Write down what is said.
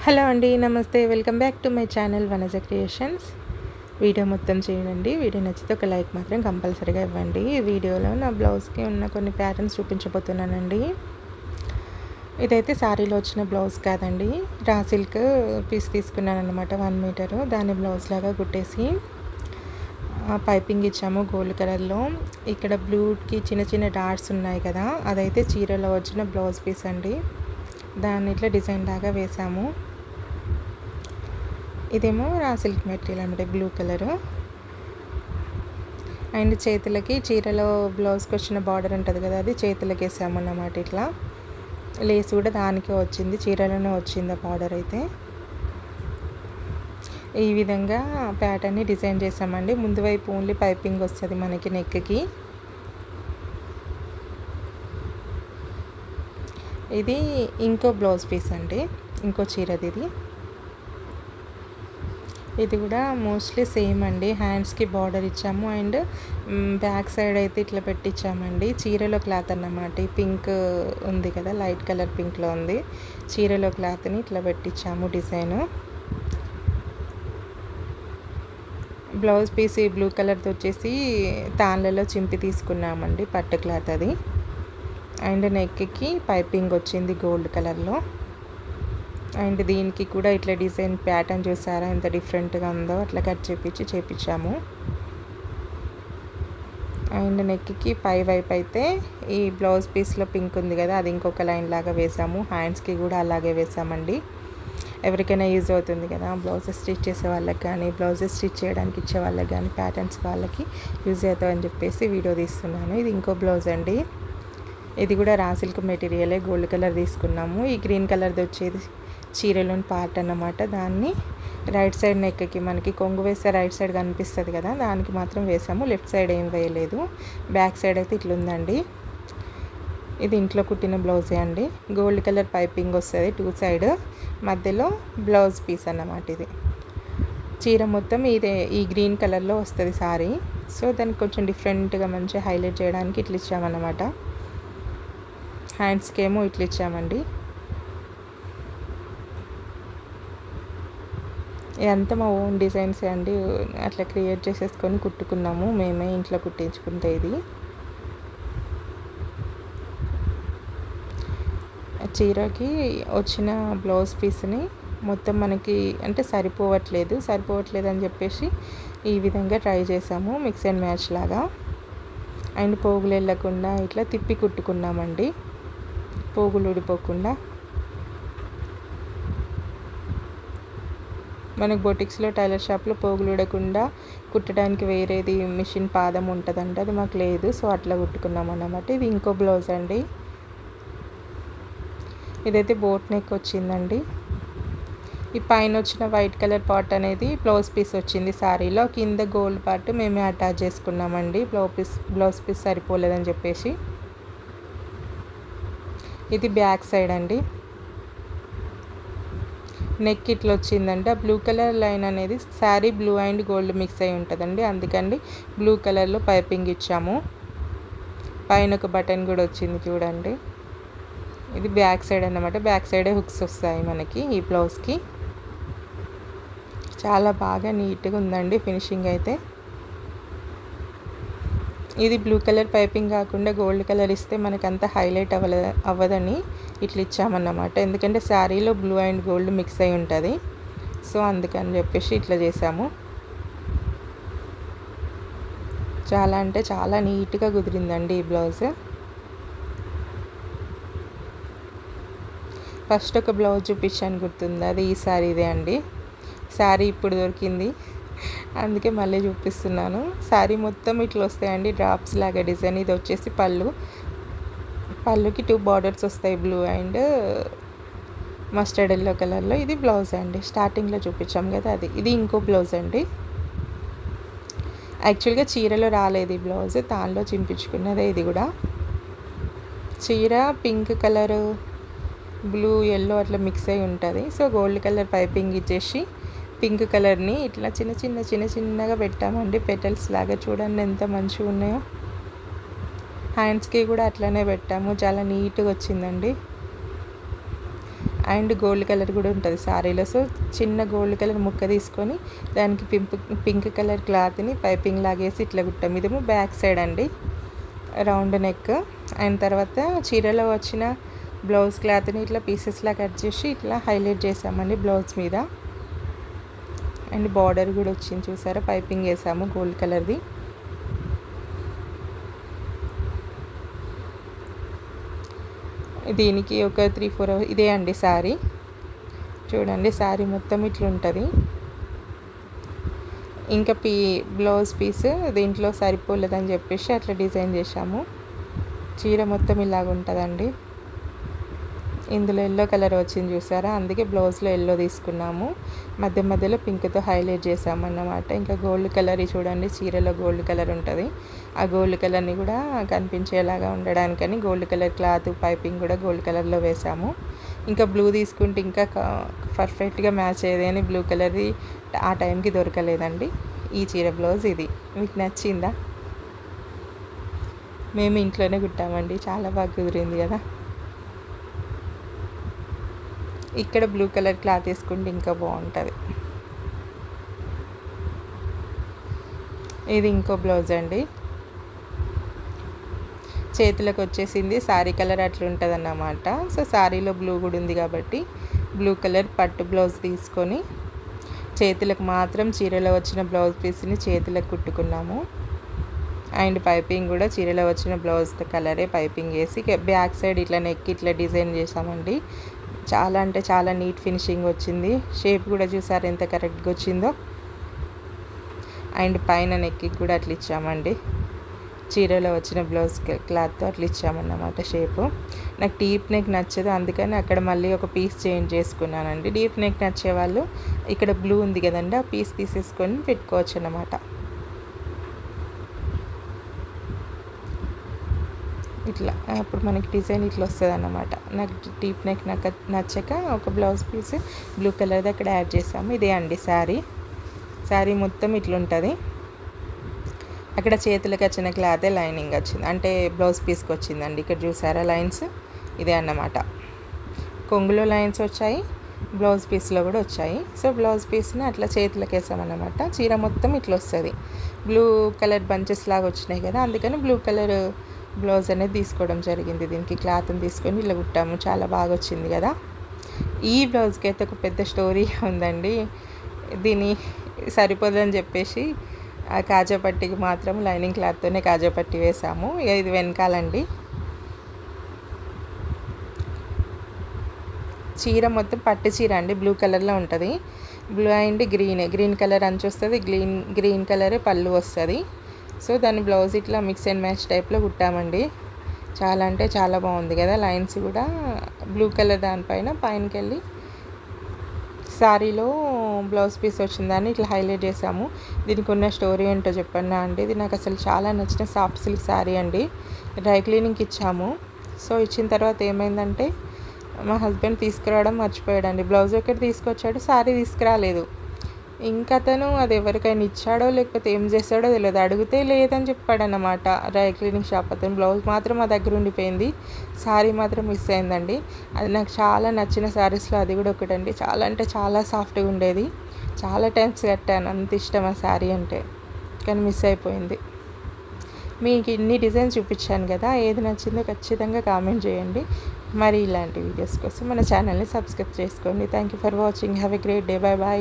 Hello అండి, నమస్తే. Welcome back to my channel Vanaja creations. Video మొత్తం చేయండి. వీడియో నచ్చితే ఒక లైక్ మాత్రం కంపల్సరీగా ఇవ్వండి. ఈ వీడియోలో నా బ్లౌజ్కి ఉన్న కొన్ని ప్యాటర్న్స్ చూపించబోతున్నానండి. ఇదైతే శారీలో వచ్చిన బ్లౌజ్ కాదండి, రా సిల్క్ పీస్ తీసుకున్నాను అనమాట. 1 మీటరు దాన్ని బ్లౌజ్ లాగా కుట్టేసి పైపింగ్ ఇచ్చాము గోల్డ్ కలర్లో. ఇక్కడ బ్లూకి చిన్న చిన్న డాట్స్ ఉన్నాయి కదా, అదైతే చీరలో వచ్చిన బ్లౌజ్ పీస్ అండి. దాన్ని ఇట్లా డిజైన్ లాగా వేసాము. ఇదేమో రా సిల్క్ మెటీరియల్ అనమాట, బ్లూ కలరు. అండ్ చేతులకి చీరలో బ్లౌజ్కి వచ్చిన బార్డర్ ఉంటుంది కదా, అది చేతులకి వేసామన్నమాట. ఇట్లా లేస్ కూడా దానికే వచ్చింది, చీరలోనే వచ్చింది ఆ బార్డర్ అయితే. ఈ విధంగా ప్యాటర్న్ని డిజైన్ చేసామండి. ముందు వైపు ఓన్లీ పైపింగ్ వస్తుంది మనకి నెక్కి. ఇది ఇంకో బ్లౌజ్ పీస్ అండి, ఇంకో చీరది ఇది. ఇది కూడా మోస్ట్లీ సేమ్ అండి. హ్యాండ్స్కి బార్డర్ ఇచ్చాము అండ్ బ్యాక్ సైడ్ అయితే ఇట్లా పెట్టించామండి. చీరలో క్లాత్ అన్నమాట. ఈ పింక్ ఉంది కదా, లైట్ కలర్ పింక్లో ఉంది. చీరలో క్లాత్ని ఇట్లా పెట్టించాము డిజైను. బ్లౌజ్ పీస్ ఈ బ్లూ కలర్తో వచ్చేసి తాళ్ళలో చింపి తీసుకున్నామండి, పట్టు క్లాత్ అది. అండ్ నెక్కి పైపింగ్ వచ్చింది గోల్డ్ కలర్లో. అండ్ దీనికి కూడా ఇట్లా డిజైన్ ప్యాటర్న్ చూసారా ఎంత డిఫరెంట్గా ఉందో, అట్లా కట్ చేపించాము. అండ్ నెక్కి పై వైపు అయితే ఈ బ్లౌజ్ పీస్లో పింక్ ఉంది కదా, అది ఇంకొక లైన్ లాగా వేసాము. హ్యాండ్స్కి కూడా అలాగే వేసామండి. ఎవరికైనా యూజ్ అవుతుంది కదా, బ్లౌజెస్ స్టిచ్ చేసే వాళ్ళకి కానీ, బ్లౌజెస్ స్టిచ్ చేయడానికి ఇచ్చే వాళ్ళకి కానీ, ప్యాటర్న్స్ వాళ్ళకి యూజ్ అవుతాయని చెప్పేసి వీడియో తీస్తున్నాను. ఇది ఇంకో బ్లౌజ్ అండి. ఇది కూడా రా సిల్క్ మెటీరియలే, గోల్డ్ కలర్ తీసుకున్నాము. ఈ గ్రీన్ కలర్ది వచ్చేది చీరలోని పార్ట్ అన్నమాట. దాన్ని రైట్ సైడ్ నెక్కి మనకి కొంగు వేస్తే రైట్ సైడ్ కనిపిస్తుంది కదా, దానికి మాత్రం వేసాము. లెఫ్ట్ సైడ్ ఏం వేయలేదు. బ్యాక్ సైడ్ అయితే ఇట్లుందండి. ఇది ఇంట్లో కుట్టిన బ్లౌజే అండి. గోల్డ్ కలర్ పైపింగ్ వస్తుంది 2 సైడ్, మధ్యలో బ్లౌజ్ పీస్ అన్నమాట. ఇది చీర మొత్తం ఇదే ఈ గ్రీన్ కలర్లో వస్తుంది సారీ. సో దానికి కొంచెం డిఫరెంట్గా మంచిగా హైలైట్ చేయడానికి ఇట్లా ఇచ్చామన్నమాట. హ్యాండ్స్కి ఏమో ఇట్లా ఇచ్చామండి. ఇదంతా మా ఓన్ డిజైన్స్ అండి, అట్లా క్రియేట్ చేసేసుకొని కుట్టుకున్నాము మేమే, ఇంట్లో కుట్టించుకుంటే. ఇది చీరకి వచ్చిన బ్లౌజ్ పీస్ని మొత్తం మనకి అంటే సరిపోవట్లేదు అని చెప్పేసి ఈ విధంగా ట్రై చేసాము, మిక్స్ అండ్ మ్యాచ్ లాగా. అండ్ పోగులు వెళ్ళకుండా ఇట్లా తిప్పి కుట్టుకున్నామండి, పోగులు ఊడిపోకుండా. మనకు బొటిక్స్లో టైలర్ షాప్లో పోగులు ఊడకుండా కుట్టడానికి వేరేది మిషన్ పాదం ఉంటుందంటే అది మాకు లేదు, సో అట్లా కుట్టుకున్నాం అన్నమాట. ఇది ఇంకో బ్లౌజ్ అండి. ఇదైతే బోట్ నెక్ వచ్చిందండి. ఈ పైన వచ్చిన వైట్ కలర్ పార్ట్ అనేది బ్లౌజ్ పీస్ వచ్చింది శారీలో. కింద గోల్డ్ పార్ట్ మేమే అటాచ్ చేసుకున్నామండి, బ్లౌజ్ పీస్ సరిపోలేదని చెప్పేసి. ఇది బ్యాక్ సైడ్ అండి. నెక్ ఇట్లా వచ్చిందంటే ఆ బ్లూ కలర్ లైన్ అనేది sari blue and gold mix అయి ఉంటుందండి, అందుకండి బ్లూ కలర్లో పైపింగ్ ఇచ్చాము. పైన ఒక బటన్ కూడా వచ్చింది చూడండి. ఇది బ్యాక్ సైడ్ అన్నమాట. బ్యాక్ సైడే హుక్స్ వస్తాయి మనకి ఈ బ్లౌజ్కి. చాలా బాగా నీట్గా ఉందండి ఫినిషింగ్ అయితే. ఇది బ్లూ కలర్ పైపింగ్ కాకుండా గోల్డ్ కలర్ ఇస్తే మనకంత హైలైట్ అవ్వదని ఇట్లా ఇచ్చామన్నమాట. ఎందుకంటే శారీలో బ్లూ అండ్ గోల్డ్ మిక్స్ అయి ఉంటుంది, సో అందుకని చెప్పేసి ఇట్లా చేసాము. చాలా అంటే చాలా నీట్గా కుదిరిందండి ఈ బ్లౌజ్. ఫస్ట్ ఒక బ్లౌజ్ చూపించాను గుర్తుంది, అది ఈ శారీదే అండి. శారీ ఇప్పుడు దొరికింది, అందుకే మళ్ళీ చూపిస్తున్నాను. శారీ మొత్తం ఇట్లా వస్తాయండి, డ్రాప్స్ లాగా డిజైన్. ఇది వచ్చేసి పళ్ళుకి 2 బార్డర్స్ వస్తాయి, బ్లూ అండ్ మస్టర్డ్ ఎల్లో కలర్లో. ఇది బ్లౌజ్ అండి, స్టార్టింగ్లో చూపించాం కదా అది. ఇది ఇంకో బ్లౌజ్ అండి. యాక్చువల్గా చీరలో రాలేదు ఈ బ్లౌజ్, దానిలో చింపించుకున్నదే. ఇది కూడా చీర పింక్ కలరు బ్లూ ఎల్లో అట్లా మిక్స్ అయి ఉంటుంది. సో గోల్డ్ కలర్ పైపింగ్ ఇచ్చేసి పింక్ కలర్ని ఇట్లా చిన్నగా పెట్టామండి, పెటల్స్ లాగా. చూడండి ఎంత మంచిగా ఉన్నాయో. హ్యాండ్స్కి కూడా అట్లనే పెట్టాము, చాలా నీట్గా వచ్చిందండి. అండ్ గోల్డ్ కలర్ కూడా ఉంటుంది శారీలో. సో చిన్న గోల్డ్ కలర్ ముక్క తీసుకొని దానికి పింక్ కలర్ క్లాత్ని పైపింగ్ లాగేసి ఇట్లా కుట్టాం. ఇదేమో బ్యాక్ సైడ్ అండి, రౌండ్ నెక్. అండ్ తర్వాత చీరలో వచ్చిన బ్లౌజ్ క్లాత్ని ఇట్లా పీసెస్లా కట్ చేసి ఇట్లా హైలైట్ చేసామండి బ్లౌజ్ మీద. అండ్ బార్డర్ కూడా వచ్చింది చూసారా, పైపింగ్ వేసాము గోల్డ్ కలర్ది. దీనికి ఒక 3-4 hours ఇదే అండి శారీ. చూడండి శారీ మొత్తం ఇట్లుంటుంది. ఇంకా బ్లౌజ్ పీస్ దీంట్లో సరిపోలేదని చెప్పేసి అట్లా డిజైన్ చేసాము. చీర మొత్తం ఇలాగ ఉంటుందండి. ఇందులో ఎల్లో కలర్ వచ్చింది చూసారా, అందుకే బ్లౌజ్లో ఎల్లో తీసుకున్నాము. మధ్య మధ్యలో పింక్తో హైలైట్ చేసామన్నమాట. ఇంకా గోల్డ్ కలర్ చూడండి, చీరలో గోల్డ్ కలర్ ఉంటుంది. ఆ గోల్డ్ కలర్ని కూడా కనిపించేలాగా ఉండడానికని గోల్డ్ కలర్ క్లాత్ పైపింగ్ కూడా గోల్డ్ కలర్లో వేసాము. ఇంకా బ్లూ తీసుకుంటే ఇంకా పర్ఫెక్ట్గా మ్యాచ్ అయ్యేది అని బ్లూ కలర్ది ఆ టైంకి దొరకలేదండి. ఈ చీర బ్లౌజ్ ఇది. మీకు నచ్చిందా? మేము ఇంట్లోనే కుట్టామండి, చాలా బాగా కుదిరింది కదా. ఇక్కడ బ్లూ కలర్ క్లాత్ వేసుకుంటే ఇంకా బాగుంటుంది. ఇది ఇంకో బ్లౌజ్ అండి, చేతులకు వచ్చేసింది. శారీ కలర్ అట్లా ఉంటుంది అన్నమాట. సో శారీలో బ్లూ కూడా ఉంది కాబట్టి బ్లూ కలర్ పట్టు బ్లౌజ్ తీసుకొని చేతులకు మాత్రం చీరలో వచ్చిన బ్లౌజ్ పీస్ని చేతులకు కుట్టుకున్నాము. అండ్ పైపింగ్ కూడా చీరలో వచ్చిన బ్లౌజ్ కలరే పైపింగ్ వేసి బ్యాక్ సైడ్ ఇట్లా నెక్ ఇట్లా డిజైన్ చేసామండి. చాలా అంటే చాలా నీట్ ఫినిషింగ్ వచ్చింది. షేప్ కూడా చూసారు ఎంత కరెక్ట్గా వచ్చిందో. అండ్ పైన నెక్కి కూడా అట్లా ఇచ్చామండి, చీరలో వచ్చిన బ్లౌజ్ క్లాత్తో అట్లా ఇచ్చామన్నమాట షేపు. నాకు డీప్ నెక్ నచ్చదు, అందుకని అక్కడ మళ్ళీ ఒక పీస్ చేంజ్ చేసుకున్నానండి. డీప్ నెక్ నచ్చే వాళ్ళు ఇక్కడ బ్లూ ఉంది కదండి, ఆ పీస్ తీసేసుకొని పెట్టుకోవచ్చు అన్నమాట. ఇట్లా అప్పుడు మనకి డిజైన్ ఇట్లా వస్తుంది అన్నమాట. నాకు డీప్ నెక్ నాకు నచ్చక ఒక బ్లౌజ్ పీస్ బ్లూ కలర్ది అక్కడ యాడ్ చేసాము. ఇదే అండి శారీ మొత్తం ఇట్లుంటుంది. అక్కడ చేతులకు వచ్చిన క్లాతే లైనింగ్ వచ్చింది, అంటే బ్లౌజ్ పీస్కి వచ్చిందండి. ఇక్కడ చూసారా లైన్స్, ఇదే అన్నమాట. కొంగులో లైన్స్ వచ్చాయి, బ్లౌజ్ పీస్లో కూడా వచ్చాయి. సో బ్లౌజ్ పీస్ని అట్లా చేతులకు వేసామన్నమాట. చీర మొత్తం ఇట్లా వస్తుంది. బ్లూ కలర్ బంచెస్ లాగా వచ్చినాయి కదా, అందుకని బ్లూ కలర్ బ్లౌజ్ అనేది తీసుకోవడం జరిగింది. దీనికి క్లాత్ని తీసుకొని ఇలా కుట్టాము, చాలా బాగా వచ్చింది కదా. ఈ బ్లౌజ్కి అయితే ఒక పెద్ద స్టోరీ ఉందండి. దీన్ని సరిపోదని చెప్పేసి ఆ కాజాపట్టికి మాత్రం లైనింగ్ క్లాత్తోనే కాజాపట్టి వేసాము. ఇది వెనకాలండి. చీర మొత్తం పట్టు చీర అండి, బ్లూ కలర్లో ఉంటుంది. బ్లూ అండ్ గ్రీన్ కలర్ అంచు వస్తుంది, గ్రీన్ కలరే పళ్ళు వస్తుంది. సో దాని బ్లౌజ్ ఇట్లా మిక్స్ అండ్ మ్యాచ్ టైప్లో కుట్టామండి. చాలా అంటే చాలా బాగుంది కదా. లైన్స్ కూడా బ్లూ కలర్ దానిపైన పైనకి వెళ్ళి శారీలో బ్లౌజ్ పీస్ వచ్చిందని ఇట్లా హైలైట్ చేసాము. దీనికి ఉన్న స్టోరీ ఏంటో చెప్పన్నా అండి. ఇది నాకు అసలు చాలా నచ్చిన సాఫ్ట్ సిల్క్ శారీ అండి. డ్రై క్లీనింగ్కి ఇచ్చాము. సో ఇచ్చిన తర్వాత ఏమైందంటే మా హస్బెండ్ తీసుకురావడం మర్చిపోయాడండి. బ్లౌజ్ ఒకటి తీసుకొచ్చాడు, శారీ తీసుకురాలేదు. ఇంకా అతను అది ఎవరికైనా ఇచ్చాడో లేకపోతే ఏం చేస్తాడో తెలియదు. అడిగితే లేదని చెప్పాడన్నమాట డ్రై క్లీనింగ్ షాప్ అతను. బ్లౌజ్ మాత్రం మా దగ్గర ఉండిపోయింది, శారీ మాత్రం మిస్ అయిందండి. అది నాకు చాలా నచ్చిన శారీస్లో అది కూడా ఒకటండి. చాలా అంటే చాలా సాఫ్ట్గా ఉండేది. చాలా టైమ్స్ కట్టాను, అంత ఇష్టం ఆ శారీ అంటే, కానీ మిస్ అయిపోయింది. మీకు ఇన్ని డిజైన్స్ చూపించాను కదా, ఏది నచ్చిందో ఖచ్చితంగా కామెంట్ చేయండి. మరి ఇలాంటి వీడియోస్ కోసం మన ఛానల్ని సబ్స్క్రైబ్ చేసుకోండి. Thank you for watching. Have a great day. Bye bye.